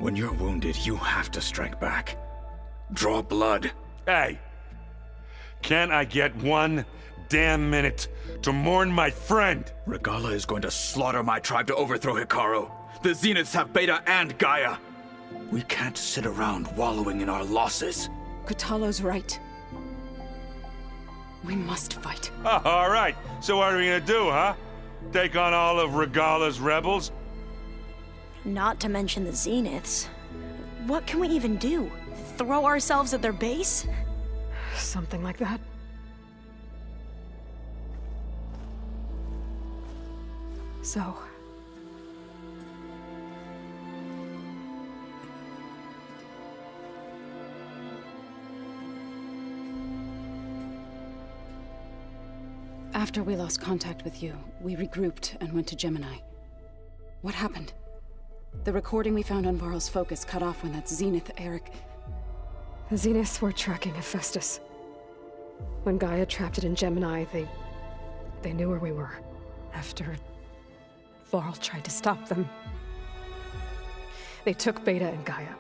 When you're wounded, you have to strike back. Draw blood. Hey! Can't I get one damn minute to mourn my friend? Regalla is going to slaughter my tribe to overthrow Hekarro. The Zeniths have Beta and Gaia. We can't sit around wallowing in our losses. Kotallo's right. We must fight. Oh, all right. So what are we gonna do, huh? Take on all of Regalla's rebels? Not to mention the Zeniths. What can we even do? Throw ourselves at their base? Something like that. So... After we lost contact with you, we regrouped and went to Gemini. What happened? The recording we found on Varl's focus cut off when that Zenith, Eric... The Zeniths were tracking Hephaestus. When Gaia trapped it in Gemini, they knew where we were. After Varl tried to stop them, they took Beta and Gaia.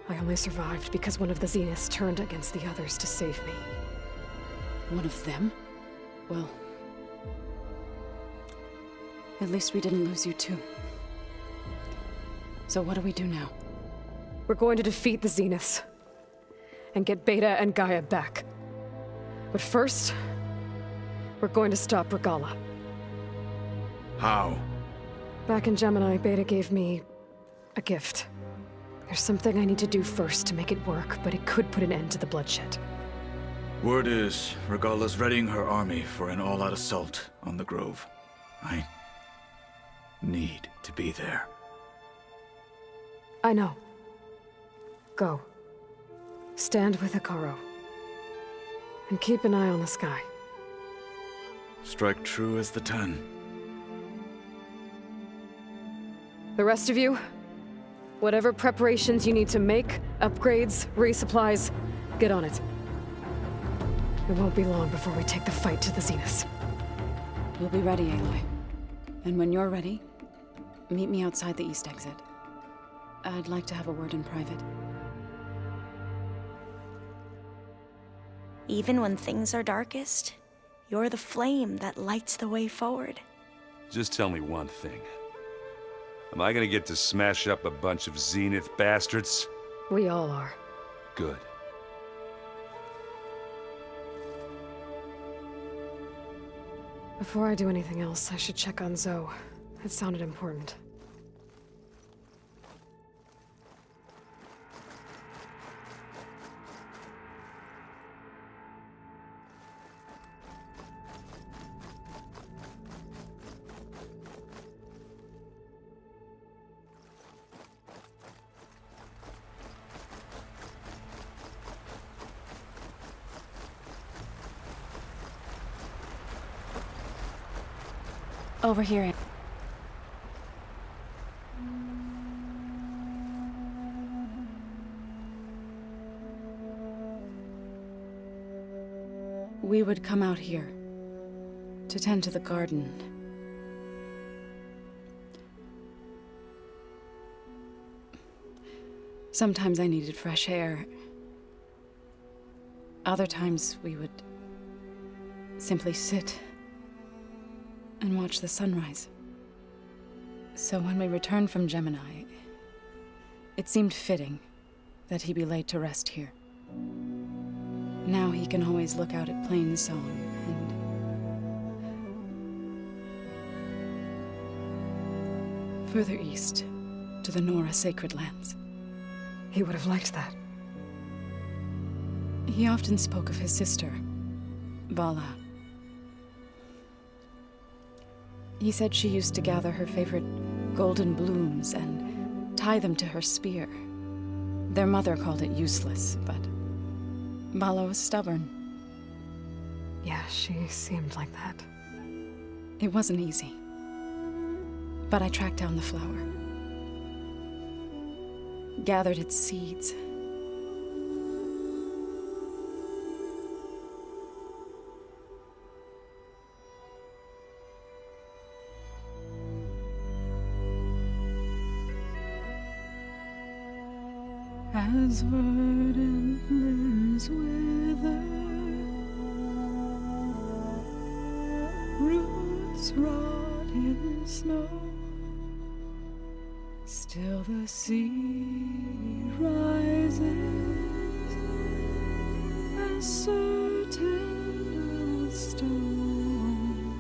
I only survived because one of the Zeniths turned against the others to save me. One of them? Well... at least we didn't lose you too. So what do we do now? We're going to defeat the Zeniths. And get Beta and Gaia back. But first, we're going to stop Regalla. How? Back in Gemini, Beta gave me a gift. There's something I need to do first to make it work, but it could put an end to the bloodshed. Word is, Regalla's readying her army for an all-out assault on the Grove. I need to be there. I know. Go. Stand with Hekarro. And keep an eye on the sky. Strike true as the 10. The rest of you, whatever preparations you need to make, upgrades, resupplies, get on it. It won't be long before we take the fight to the Zeniths. We'll be ready, Aloy. And when you're ready, meet me outside the east exit. I'd like to have a word in private. Even when things are darkest, you're the flame that lights the way forward. Just tell me one thing. Am I gonna get to smash up a bunch of Zenith bastards? We all are. Good. Before I do anything else, I should check on Zoe. It sounded important. Over here. We would come out here to tend to the garden. Sometimes I needed fresh air. Other times we would simply sit and watch the sunrise. So when we returned from Gemini, it seemed fitting that he be laid to rest here. Now he can always look out at Plainsong and further east to the Nora Sacred Lands. He would have liked that. He often spoke of his sister, Vala. He said she used to gather her favorite golden blooms and tie them to her spear. Their mother called it useless, but Vala was stubborn. Yeah, she seemed like that. It wasn't easy. But I tracked down the flower. Gathered its seeds. as verdant limbs wither, roots rot in snow, still the sea rises as certain as stone.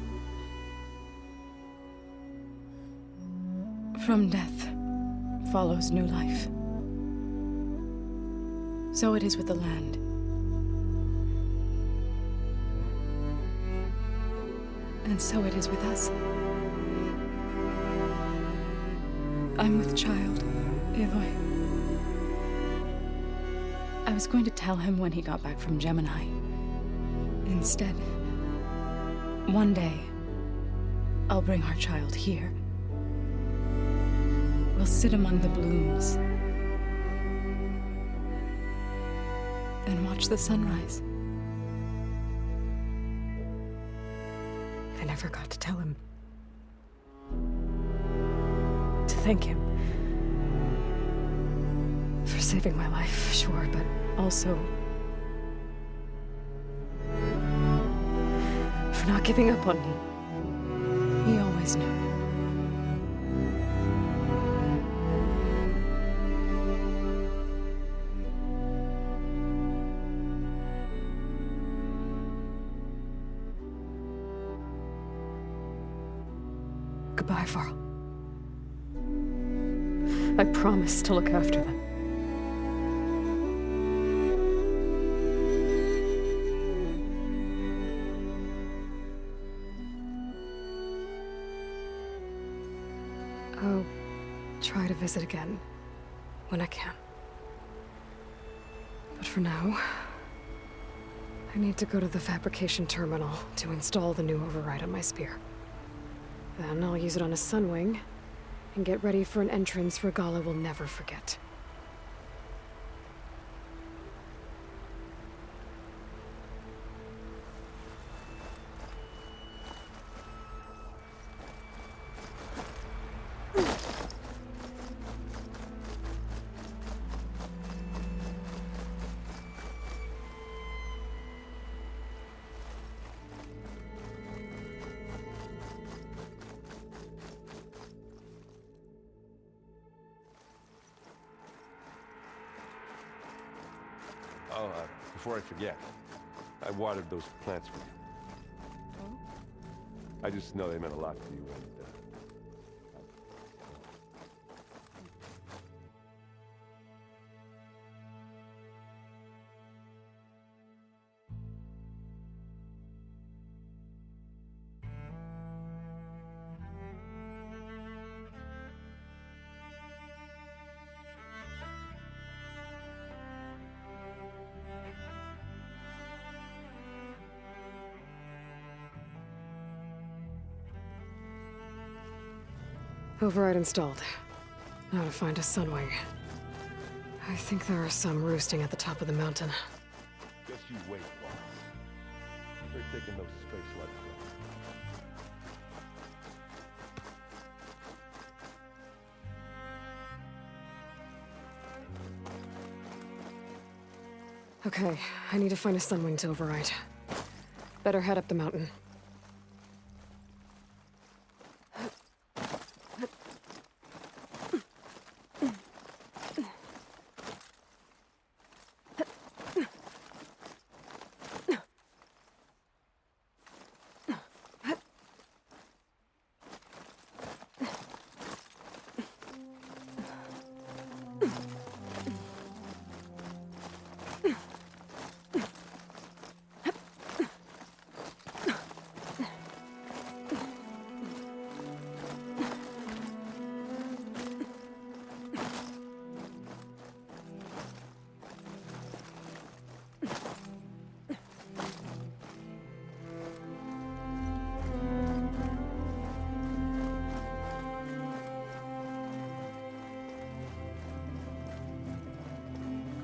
From death follows new life. So it is with the land. And so it is with us. I'm with child, Aloy. I was going to tell him when he got back from Gemini. Instead, one day, I'll bring our child here. We'll sit among the blooms and watch the sunrise. I never got to tell him. To thank him. For saving my life, sure, but also for not giving up on me. He always knew. Goodbye, Varl. I promise to look after them. I'll try to visit again when I can. But for now, I need to go to the fabrication terminal to install the new override on my spear. Then I'll use it on a Sunwing, and get ready for an entrance Regalla will never forget. Oh, before I forget, I watered those plants for you. I just know they meant a lot to you, and Override installed. Now to find a Sunwing. I think there are some roosting at the top of the mountain. just you wait, boss. They're taking those space lights. Okay, I need to find a Sunwing to override. Better head up the mountain.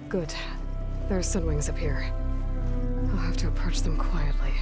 Good. There are Sunwings up here. I'll have to approach them quietly.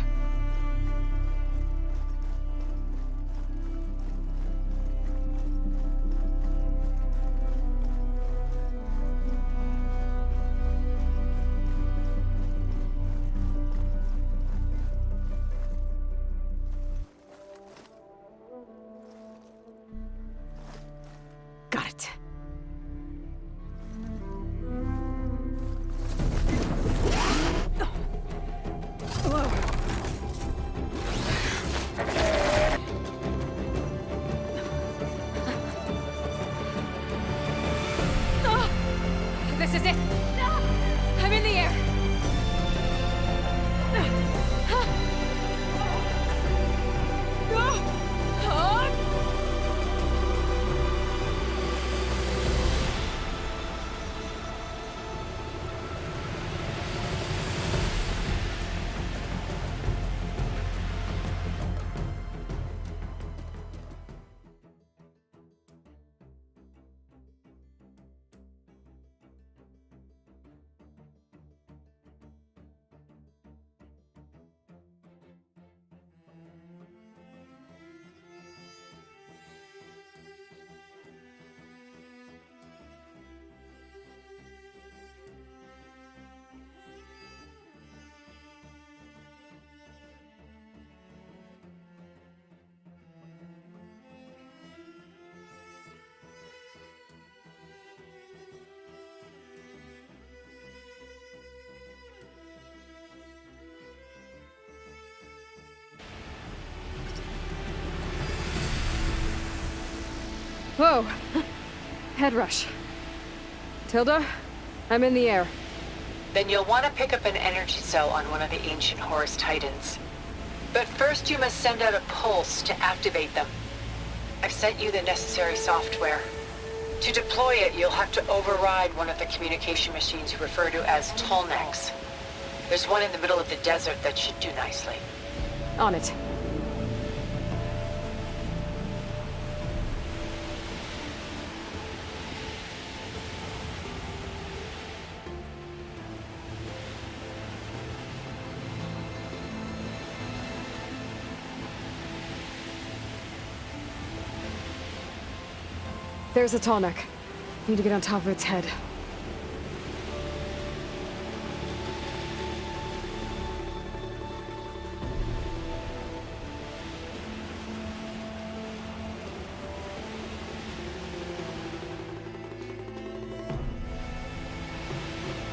Whoa! Head rush. Tilda, I'm in the air. Then you'll want to pick up an energy cell on one of the ancient Horus Titans. But first you must send out a pulse to activate them. I've sent you the necessary software. To deploy it, you'll have to override one of the communication machines you refer to as Tolnecs. There's one in the middle of the desert that should do nicely. On it. There's a Tallneck. Need to get on top of its head.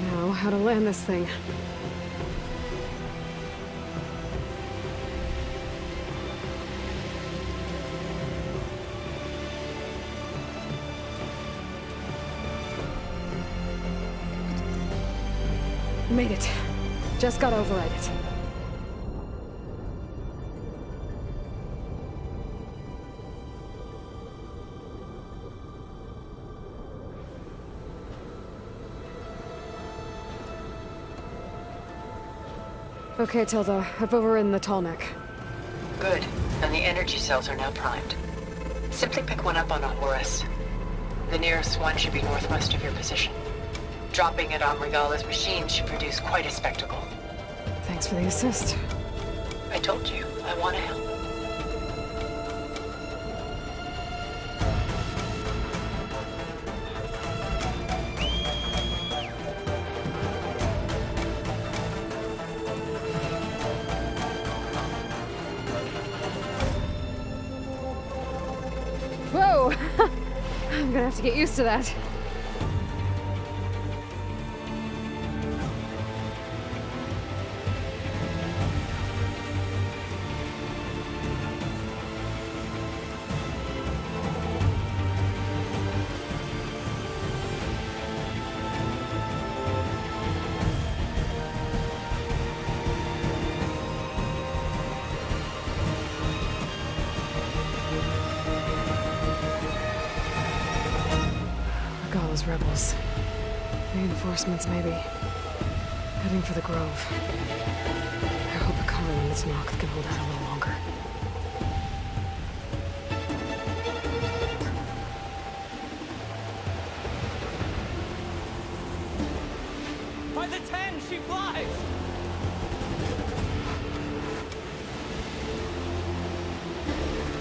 Now, how to land this thing. Made it. Just gotta override it. Okay, Tilda. I've overridden the Tallneck. Good. And the energy cells are now primed. Simply pick one up on a Horus. The nearest one should be northwest of your position. Dropping it on Regalla's machine should produce quite a spectacle. Thanks for the assist. I told you, I want to help. Whoa! I'm gonna have to get used to that. Regalla's rebels. Reinforcements, maybe. Heading for the Grove. I hope Akara and its Noct can hold out a little longer. By the 10, she flies!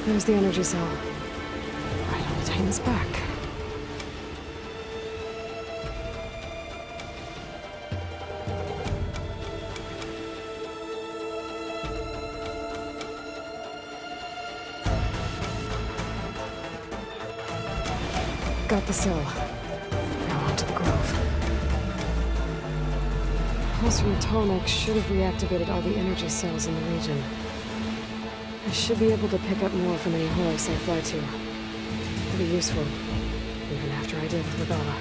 There's the energy cell. Right on the Titan's back. Got the cell. Now on to the Grove. Pulse from the Tallneck should have reactivated all the energy cells in the region. I should be able to pick up more from any Horus I fly to. It'll be useful, even after I did with Regalla.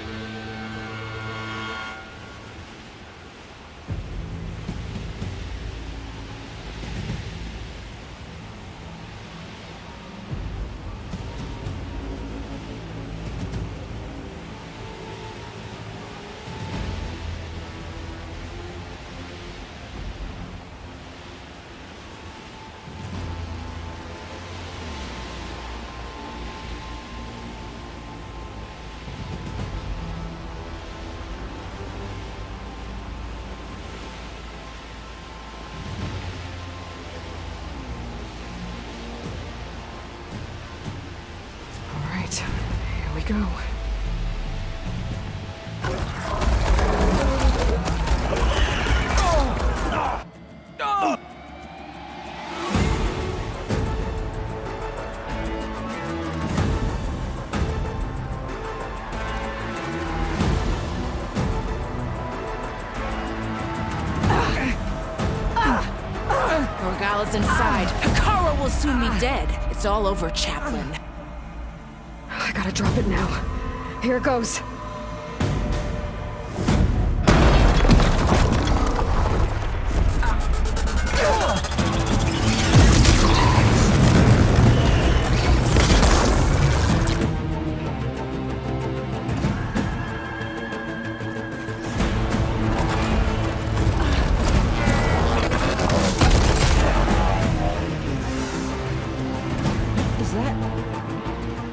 Here we go. Regalla's inside. Akara will soon be dead. It's all over, Chaplain. gotta drop it now. Here goes.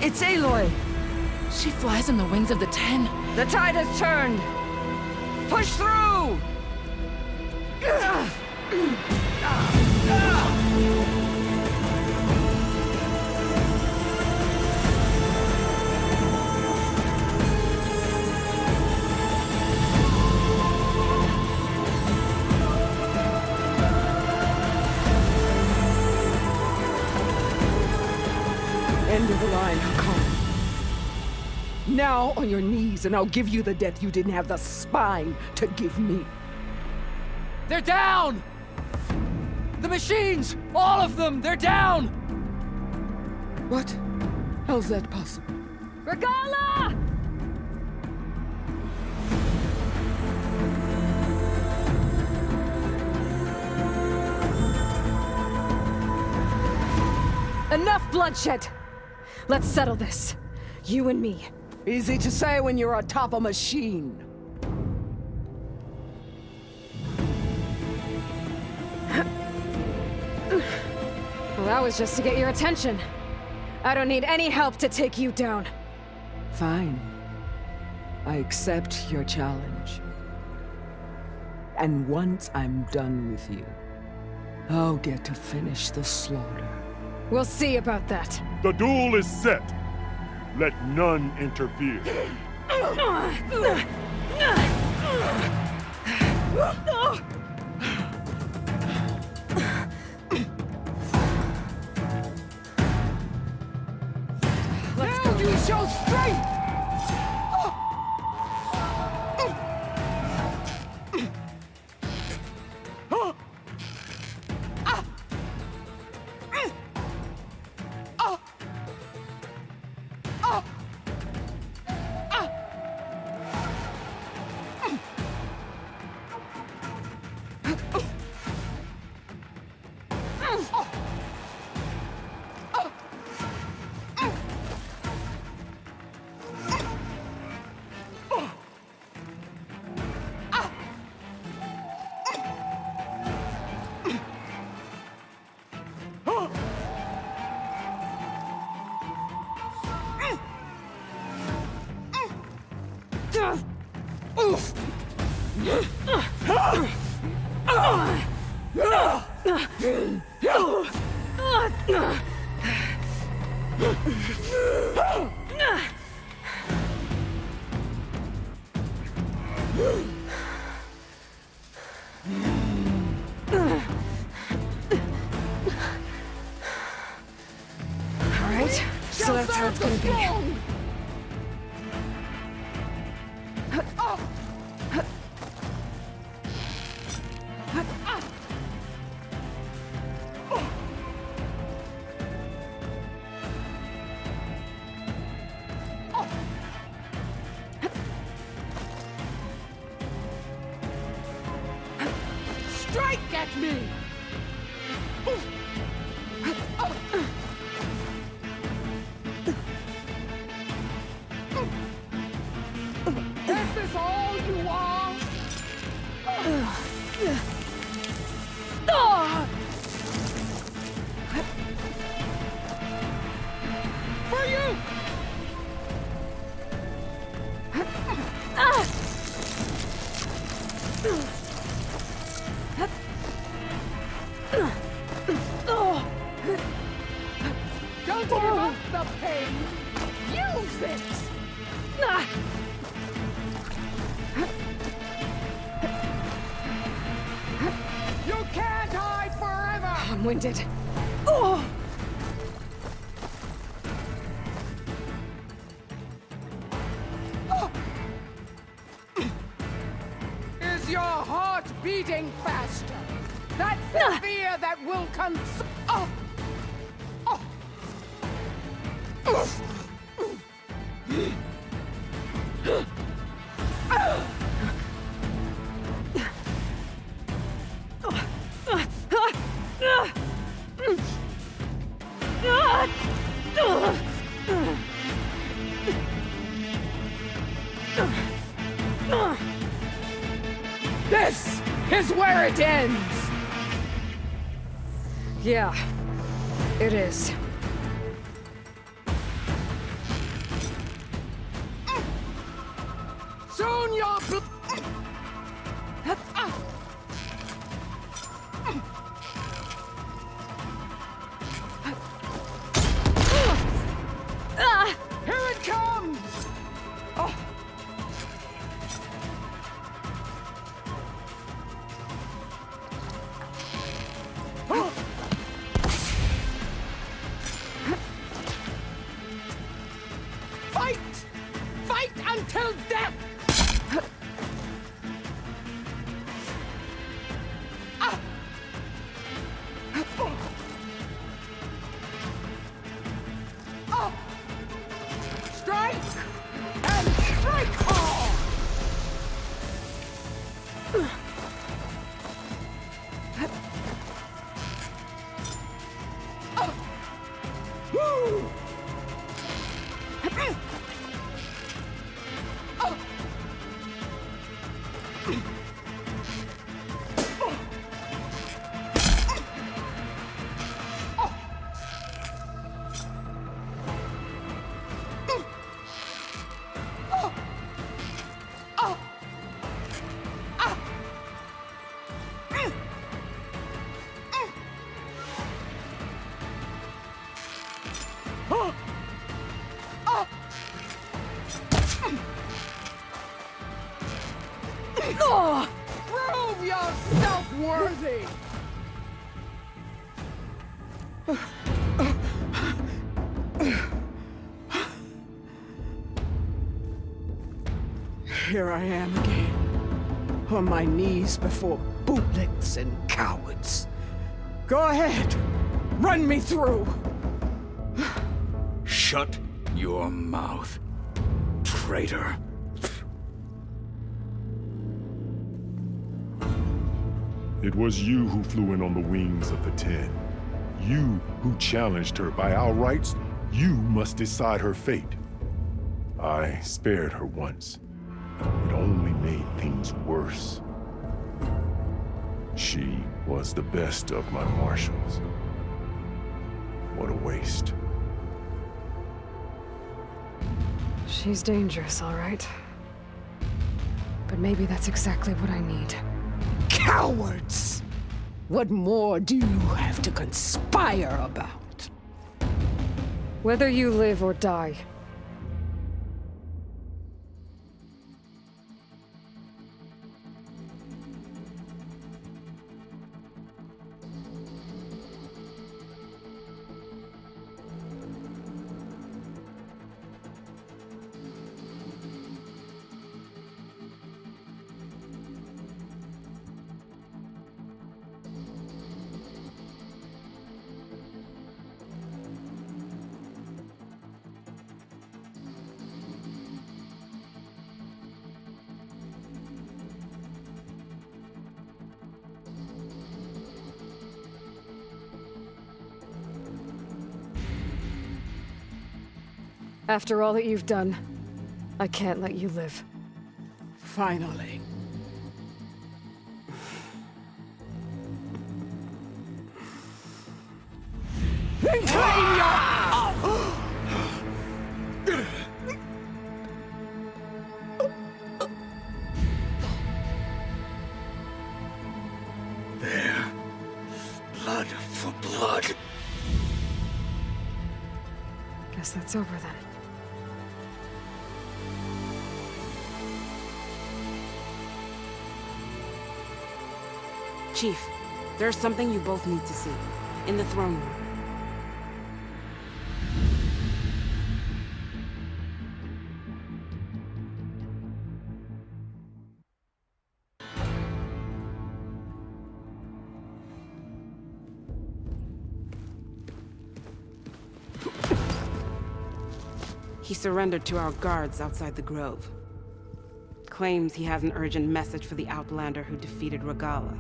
It's Aloy! She flies on the wings of the Ten. The tide has turned! Push through! End of the line, Hakan. Now on your knees, and I'll give you the death you didn't have the spine to give me. They're down! The machines! All of them! They're down! What? How's that possible? Regalla! Enough bloodshed! Let's settle this. You and me. Easy to say when you're atop a machine. Well, that was just to get your attention. I don't need any help to take you down. Fine. I accept your challenge. And once I'm done with you, I'll get to finish the slaughter. We'll see about that. The duel is set. Let none interfere. Now you show strength! Alright, so that's how it's gonna be. Strike at me! Is this all you are? For you! Don't give up the pain! Use it! You can't hide forever! I'm winded. Is your heart beating faster? That's the fear that will This is where it ends! Yeah, it is. Soon your Here it comes! Oh. Fight! Fight until death! Strike! And strike hard! Woo! Prove yourself worthy! Here I am again, on my knees before bootlets and cowards. Go ahead, run me through! Shut your mouth, traitor. It was you who flew in on the wings of the Ten. You who challenged her by our rights. You must decide her fate. I spared her once. It only made things worse. She was the best of my marshals. What a waste. She's dangerous, all right. But maybe that's exactly what I need. Cowards! What more do you have to conspire about? Whether you live or die. After all that you've done, I can't let you live. Finally. Then claim your... There. Blood for blood. Guess that's over then. Chief, there's something you both need to see. In the throne room. He surrendered to our guards outside the grove. Claims he has an urgent message for the Outlander who defeated Regalla.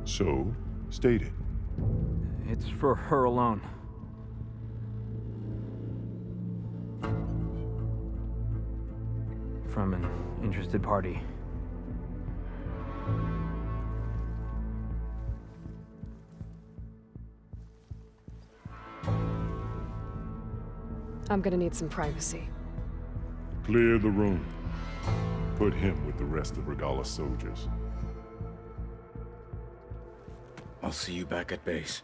So, state it. It's for her alone. from an interested party. I'm gonna need some privacy. Clear the room. Put him with the rest of Regalla's soldiers. I'll see you back at base.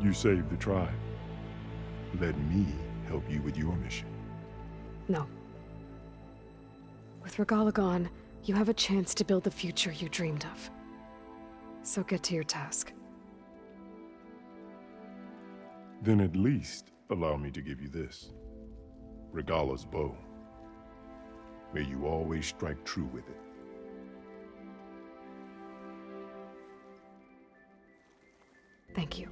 You saved the tribe. Let me help you with your mission. No. With Regalla gone, you have a chance to build the future you dreamed of. So get to your task. Then at least allow me to give you this. Regalla's bow. May you always strike true with it. Thank you.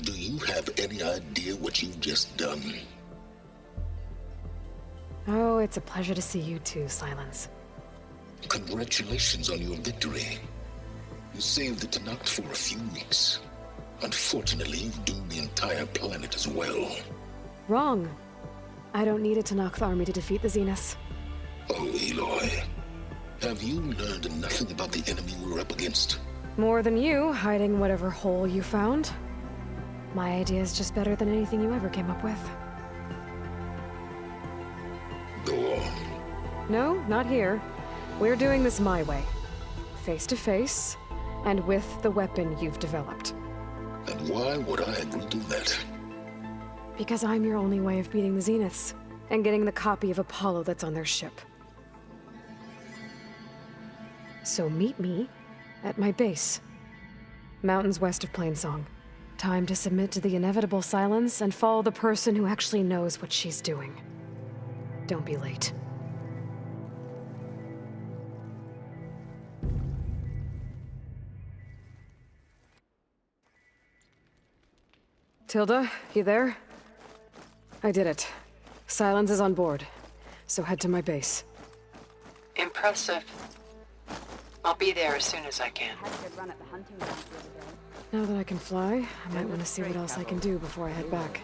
Do you have any idea what you've just done? Oh, it's a pleasure to see you too, Silence. Congratulations on your victory. You saved the Tenakth for a few weeks. Unfortunately, you've doomed the entire planet as well. Wrong. I don't need a Tenakth army to defeat the Zeniths. Oh, Aloy. Have you learned nothing about the enemy we're up against? More than you, hiding whatever hole you found. My idea is just better than anything you ever came up with. Go on. No, not here. We're doing this my way. Face to face, and with the weapon you've developed. And why would I agree to that? Because I'm your only way of beating the Zeniths, and getting the copy of Apollo that's on their ship. So meet me at my base. Mountains west of Plainsong. Time to submit to the inevitable silence and follow the person who actually knows what she's doing. Don't be late. Tilda, you there? I did it. Silence is on board, so head to my base. Impressive. I'll be there as soon as I can. Now that I can fly, I might want to see what else I can do before I head back.